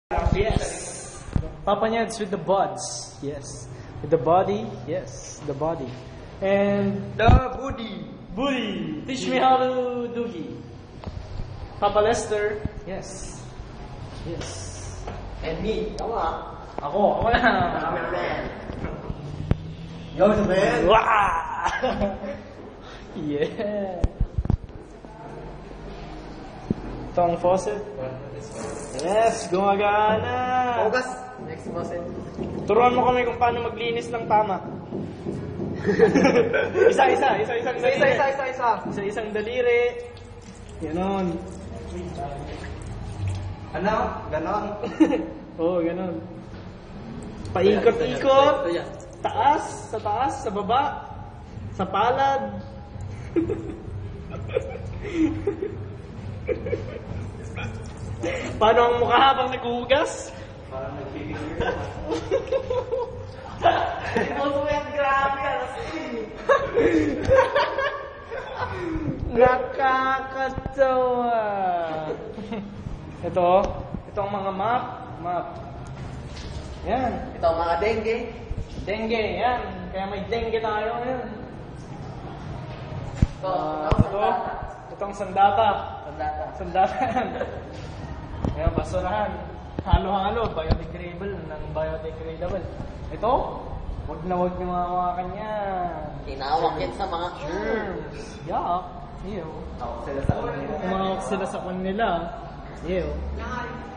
Yes. Papa Neds with the buds. Yes. With the body. Yes. The body. And The booty. booty. Teach me how to doogie. Papa Lester. Yes. Yes. And me. Ako Ako na. Cameraman. Yo, man. Wow. Yeah. Ito ang faucet. Yes, gumagana. Focus. Next faucet. Turuan mo kami kung paano maglinis ng tama. Isa-isang daliri. Ganon. Ano? Ganon. Oo, ganon. Paikot-ikot. Taas, sa baba, sa palad. Paano ang mukha habang naghuhugas? Parang nag-figure. Ito yan, grabe. Nakakatawa. Ito ang mga map. Yan. Ito ang mga dengue. Dengue, yan. Kaya may dengue tayo ngayon. Ito ang sandata. Sandata yan. Ayan, basurahan. Halo-halo, biodegradable ng biodegradable. Ito, wag na wag yung mga kanya. Tinawag yan sa mga germs. Yuck. Ew. Umawak sila sa kanila. Ew.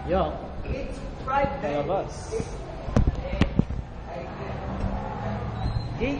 Yuck. Palabas. Okay.